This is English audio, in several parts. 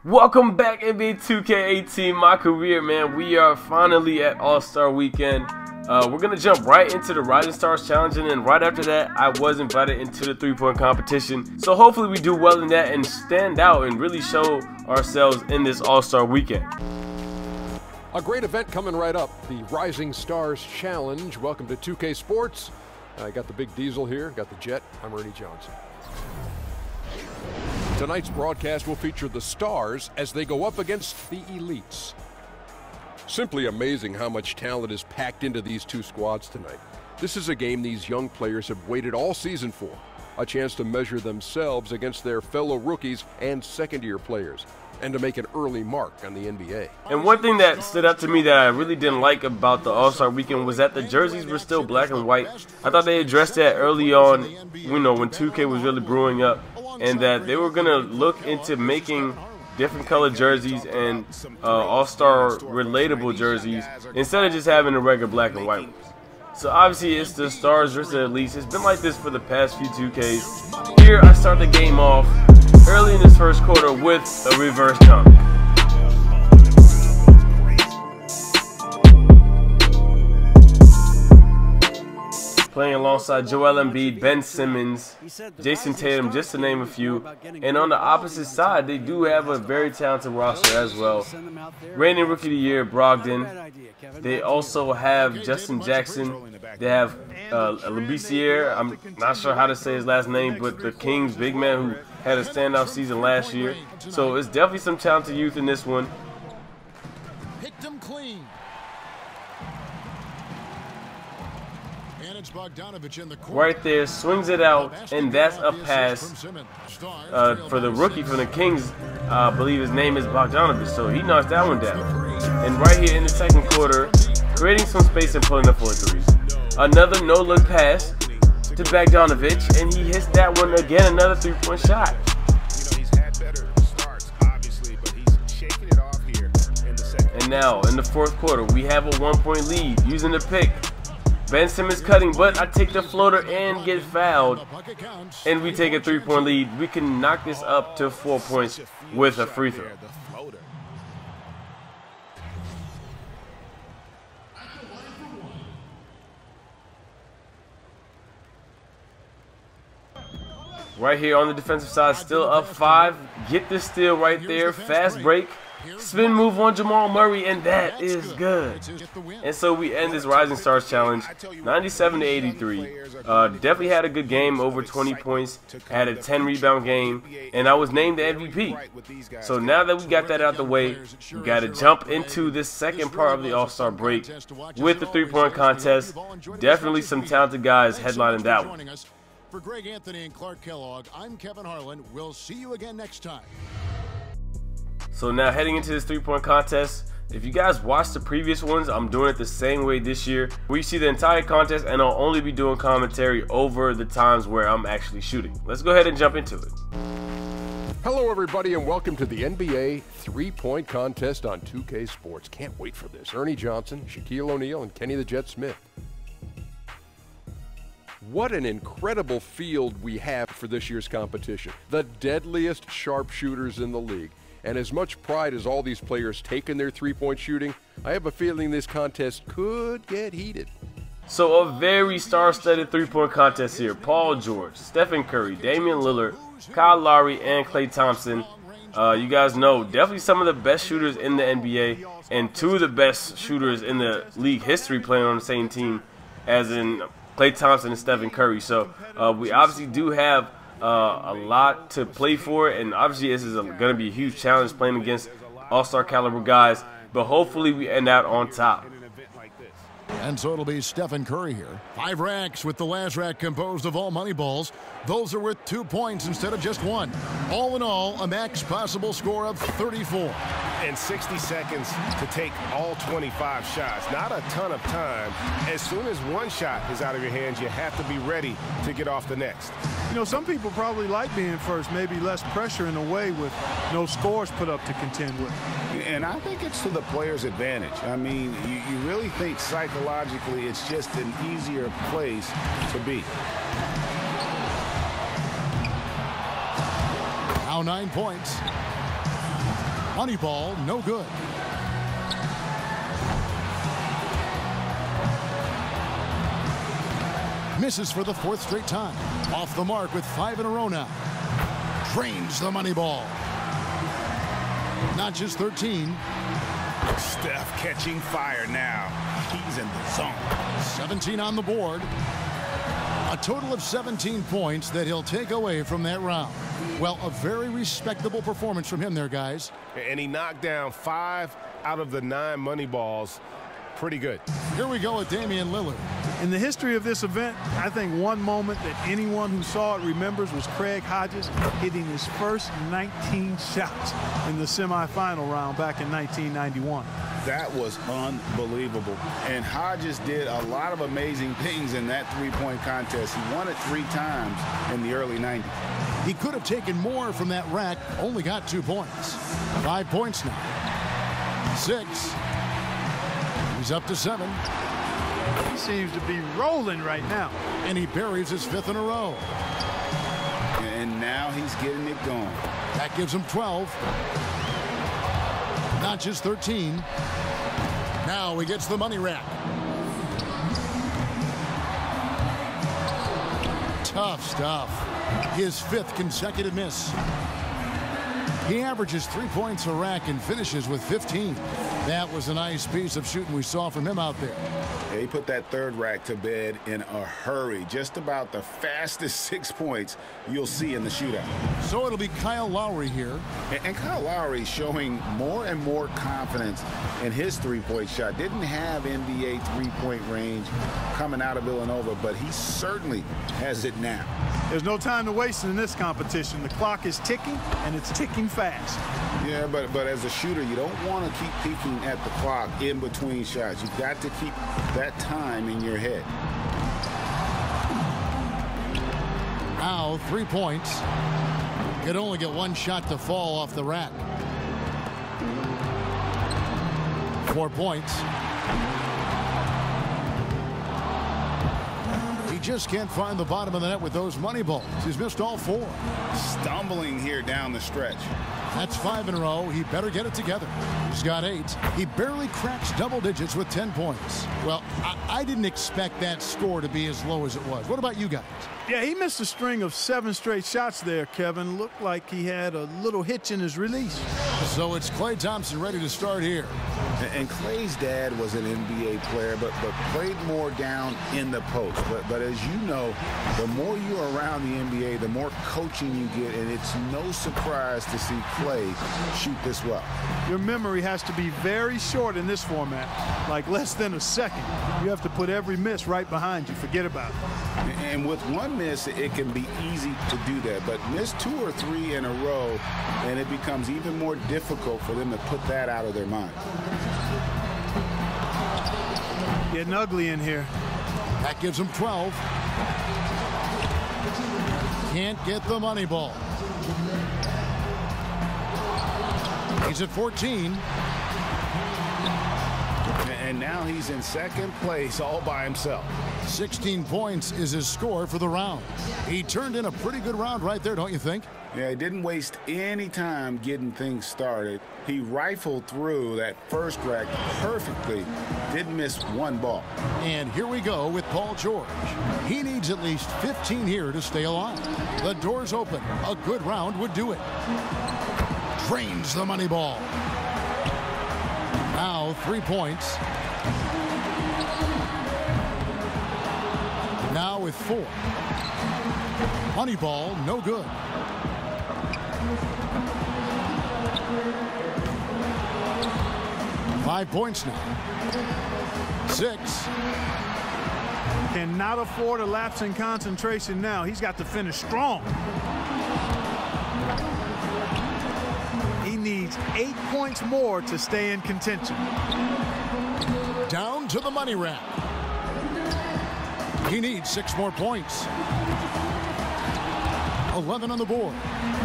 Welcome back, NBA 2K18, my career, man. We are finally at All-Star Weekend. We're going to jump right into the Rising Stars Challenge, and then right after that, I was invited into the three-point competition. So hopefully we do well in that and stand out and really show ourselves in this All-Star Weekend. A great event coming right up, the Rising Stars Challenge. Welcome to 2K Sports. I got the big diesel here, got the jet. I'm Ernie Johnson. Tonight's broadcast will feature the stars as they go up against the elites. Simply amazing how much talent is packed into these two squads tonight. This is a game these young players have waited all season for, a chance to measure themselves against their fellow rookies and second-year players, and to make an early mark on the NBA. And one thing that stood out to me that I really didn't like about the All-Star Weekend was that the jerseys were still black and white. I thought they addressed that early on, when 2K was really brewing up, and that they were going to look into making different colored jerseys and All-Star relatable jerseys instead of just having the regular black and white ones. So obviously it's the stars versus the elites. It's been like this for the past few 2Ks. Here I start the game off early in this first quarter with a reverse dunk. Playing alongside Joel Embiid, Ben Simmons, Jason Tatum, just to name a few. And on the opposite side, they do have a very talented roster as well. Reigning Rookie of the Year, Brogdon. They also have Justin Jackson. They have Labissiere. I'm not sure how to say his last name, but the Kings big man who had a standout season last year. So it's definitely some talented youth in this one. Picked him clean. Right there, swings it out, and that's a pass for the rookie from the Kings. I believe his name is Bogdanovich, so he knocks that one down. And right here in the second quarter, creating some space and pulling up for threes. Another no-look pass to Bogdanovich, and he hits that one again, another three-point shot. And now, in the fourth quarter, we have a one-point lead using the pick. Ben Simmons cutting, but I take the floater and get fouled. And we take a three-point lead. We can knock this up to 4 points with a free throw. Right here on the defensive side, still up 5. Get the steal right there. Fast break. Spin move on Jamal Murray, and that is good. And so we end this Rising Stars Challenge 97-83. Definitely had a good game, over 20 points, had a 10 rebound game, and I was named the MVP. So now that we got that out the way, we got to jump into this second part of the All-Star break with the three-point contest. Definitely some talented guys headlining that one. For Greg Anthony and Clark Kellogg, I'm Kevin Harlan. We'll see you again next time. So now heading into this three-point contest, if you guys watched the previous ones, I'm doing it the same way this year, where you see the entire contest, and I'll only be doing commentary over the times where I'm actually shooting. Let's go ahead and jump into it. Hello everybody, and welcome to the NBA three-point contest on 2K Sports. Can't wait for this. Ernie Johnson, Shaquille O'Neal, and Kenny the Jet Smith. What an incredible field we have for this year's competition. The deadliest sharpshooters in the league. And as much pride as all these players take in their three-point shooting, I have a feeling this contest could get heated. So a very star-studded three-point contest here. Paul George, Stephen Curry, Damian Lillard, Kyle Lowry, and Klay Thompson. You guys know, definitely some of the best shooters in the NBA, and two of the best shooters in the league history playing on the same team, as in Klay Thompson and Stephen Curry. So we obviously do have a lot to play for, and obviously this is going to be a huge challenge playing against all-star caliber guys, but hopefully we end out on top. And so it'll be Stephen Curry here. 5 racks with the last rack composed of all money balls. Those are worth 2 points instead of just 1. All in all, a max possible score of 34. And 60 seconds to take all 25 shots. Not a ton of time. As soon as one shot is out of your hands, you have to be ready to get off the next. You know, some people probably like being first, maybe less pressure in a way with no scores put up to contend with. And I think it's to the player's advantage. I mean, you really think psychologically it's just an easier place to be. Now 9 points. Money ball, no good. Misses for the 4th straight time. Off the mark with 5 in a row now. Drains the money ball. Notches 13. Steph catching fire now. He's in the zone. 17 on the board. A total of 17 points that he'll take away from that round. Well, a very respectable performance from him there, guys. And he knocked down 5 out of the 9 money balls. Pretty good. Here we go with Damian Lillard. In the history of this event, I think one moment that anyone who saw it remembers was Craig Hodges hitting his first 19 shots in the semifinal round back in 1991. That was unbelievable. And Hodges did a lot of amazing things in that three-point contest. He won it 3 times in the early 90s. He could have taken more from that rack, only got 2 points. 5 points now. 6. He's up to 7. He seems to be rolling right now. And he buries his 5th in a row. And now he's getting it going. That gives him 12. Notches 13. Now he gets the money rack. Tough stuff. His 5th consecutive miss. He averages 3 points a rack and finishes with 15. That was a nice piece of shooting we saw from him out there. Yeah, he put that 3rd rack to bed in a hurry. Just about the fastest 6 points you'll see in the shootout. So it'll be Kyle Lowry here. And Kyle Lowry showing more and more confidence in his 3-point shot. Didn't have NBA 3-point range coming out of Villanova, but he certainly has it now. There's no time to waste in this competition. The clock is ticking, and it's ticking fast. Yeah, but as a shooter, you don't want to keep peeking at the clock in between shots. You've got to keep that time in your head. Now 3 points. Could only get 1 shot to fall off the rack. 4 points. He just can't find the bottom of the net with those money balls. He's missed all 4. Stumbling here down the stretch. That's 5 in a row. He better get it together. He's got 8. He barely cracks double digits with 10 points. Well, I didn't expect that score to be as low as it was. What about you guys? Yeah, he missed a string of 7 straight shots there, Kevin. Looked like he had a little hitch in his release. So it's Klay Thompson ready to start here. And Klay's dad was an NBA player, but played more down in the post. But as you know, the more you're around the NBA, the more coaching you get, and it's no surprise to see Klay shoot this well. Your memory has to be very short in this format, like less than a second. You have to put every miss right behind you. Forget about it. And with 1 miss, it can be easy to do that. But miss 2 or 3 in a row, and it becomes even more difficult for them to put that out of their mind. Getting ugly in here. That gives him 12. Can't get the money ball. He's at 14. And now he's in 2nd place all by himself. 16 points is his score for the round. He turned in a pretty good round right there, don't you think? Yeah, he didn't waste any time getting things started. He rifled through that 1st rack perfectly. Didn't miss 1 ball. And here we go with Paul George. He needs at least 15 here to stay alive. The door's open. A good round would do it. Drains the money ball. Now 3 points. Now with 4. Money ball, no good. Five points now. 6. Cannot afford a lapse in concentration now. He's got to finish strong. He needs 8 points more to stay in contention. Down to the money rack. He needs 6 more points. 11 on the board.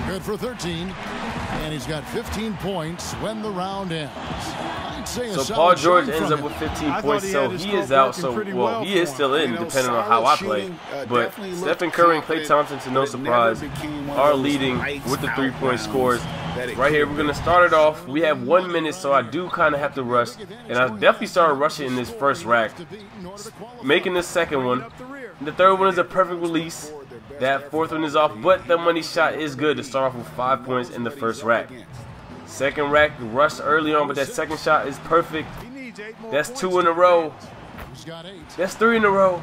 Good for 13. And he's got 15 points when the round ends. I'd say so Paul George ends up with 15 points, so he is out. So, well, he is still in, depending on how I play. But Stephen Curry and Klay Thompson, to no surprise, are leading with the 3-point scores. that it Right here, we're going to start it off. We have 1 minute, so I do kind of have to rush. And I definitely started rushing in this first rack. Making the second one. The third one is a perfect release. That fourth one is off, but the money shot is good to start off with 5 points in the first rack. Second rack, rushed early on, but that second shot is perfect. That's 2 in a row. That's 3 in a row.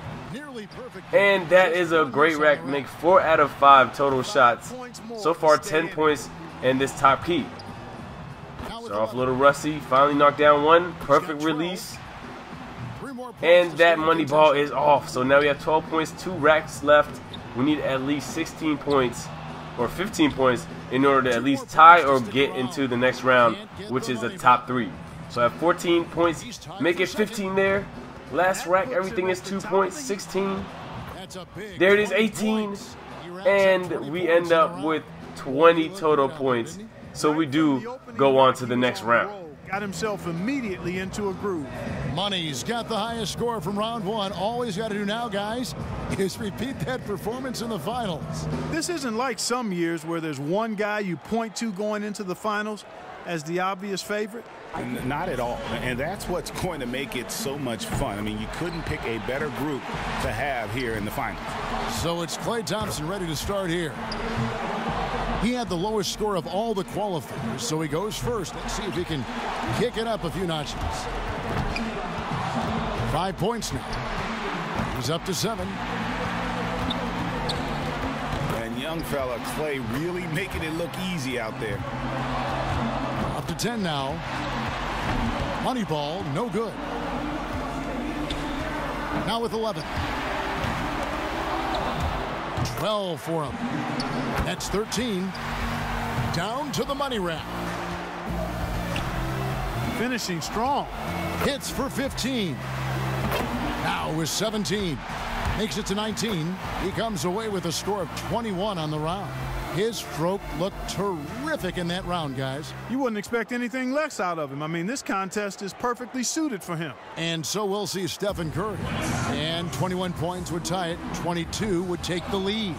And that is a great rack. Make 4 out of 5 total shots. So far, 10 points in this top key. Start off a little rusty. Finally knocked down one. Perfect release. And that money ball is off. So now we have 12 points, 2 racks left. We need at least 16 points or 15 points in order to at least tie or get into the next round, which is the top 3. So I have 14 points. Make it 15 there. Last rack, everything is 2 points, 16. There it is, 18. And we end up with 20 total points. So we do go on to the next round. Got himself immediately into a groove. Money's got the highest score from round 1. All he's got to do now, guys, is repeat that performance in the finals. This isn't like some years where there's one guy you point to going into the finals as the obvious favorite. Not at all. And that's what's going to make it so much fun. I mean, you couldn't pick a better group to have here in the finals. So it's Klay Thompson ready to start here. He had the lowest score of all the qualifiers, so he goes first. Let's see if he can kick it up a few notches. 5 points now. He's up to 7. And young fella Klay really making it look easy out there. Up to 10 now. Money ball, no good. Now with 11. 12 for him. That's 13. Down to the money rack. Finishing strong. Hits for 15. Now with 17. Makes it to 19. He comes away with a score of 21 on the round. His stroke looked terrific in that round, guys. You wouldn't expect anything less out of him. I mean, this contest is perfectly suited for him. And so we'll see Stephen Curry. And 21 points would tie it. 22 would take the lead.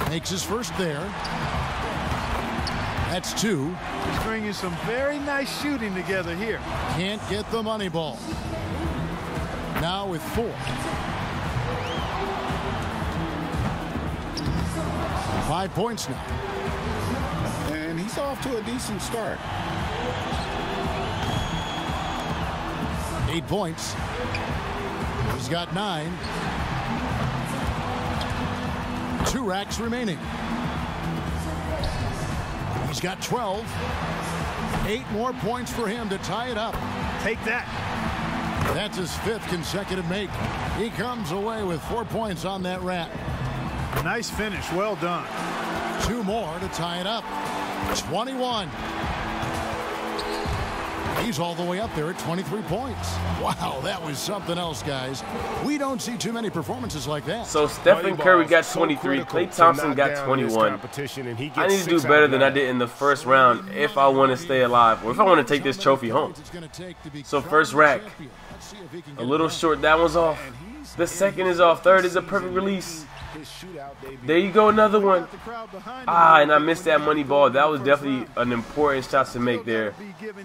Makes his first there. That's 2. He's bringing some very nice shooting together here. Can't get the money ball. Now with 4. 5 points now. And he's off to a decent start. 8 points. He's got 9. 2 racks remaining. He's got 12. 8 more points for him to tie it up. Take that. That's his 5th consecutive make. He comes away with 4 points on that rack. Nice finish. Well done. 2 more to tie it up. 21. He's all the way up there at 23 points. Wow, that was something else, guys. We don't see too many performances like that. So Stephen Curry got 23. Klay Thompson got 21. I need to do better than I did in the first round if I want to stay alive or if I want to take this trophy home. So first rack. A little short. That one's off. The second is off. Third is a perfect release. There you go, another one. And I missed that money ball. That was definitely an important shot to make there.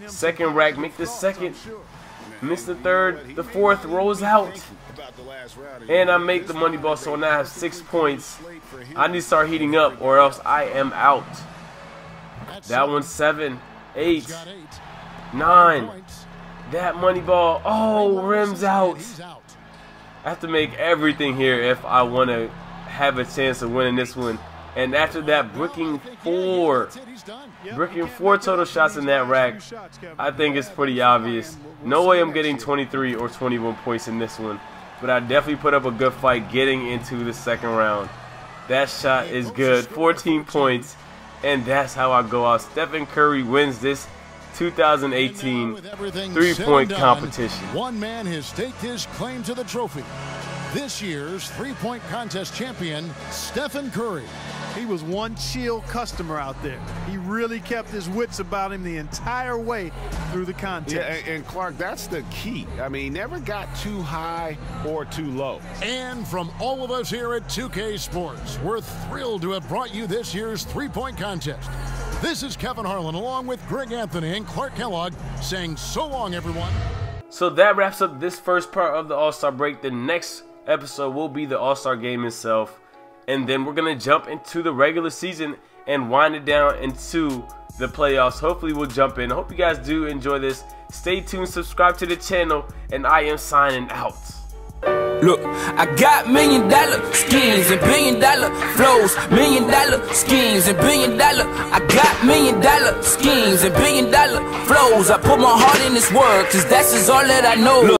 Second rack, make the second. Miss the third. The fourth rolls out. And I make the money ball, so now I have 6 points. I need to start heating up or else I am out. That one's 7, 8, 9. That money ball, rims out. I have to make everything here if I want to have a chance of winning this one. And after that, bricking 4 total shots in that rack, I think it's pretty obvious. No way I'm getting 23 or 21 points in this one, but I definitely put up a good fight getting into the second round. That shot is good, 14 points, and that's how I go out. Stephen Curry wins this 2018 3-point competition. One man has staked his claim to the trophy. This year's 3-point contest champion, Stephen Curry. He was one chill customer out there. He really kept his wits about him the entire way through the contest. Yeah, and Clark, that's the key. I mean, he never got too high or too low. And from all of us here at 2K Sports, we're thrilled to have brought you this year's 3-point contest. This is Kevin Harlan along with Greg Anthony and Clark Kellogg saying so long, everyone. So that wraps up this first part of the All-Star break. The next episode will be the All-Star game itself. And then we're going to jump into the regular season and wind it down into the playoffs. Hopefully we'll jump in. I hope you guys do enjoy this. Stay tuned, subscribe to the channel, and I am signing out. Look, I got $1 million schemes and $1 billion flows, $1 million schemes and $1 billion. I got $1 million schemes and $1 billion flows. I put my heart in this work, cause that's just all that I know. Look.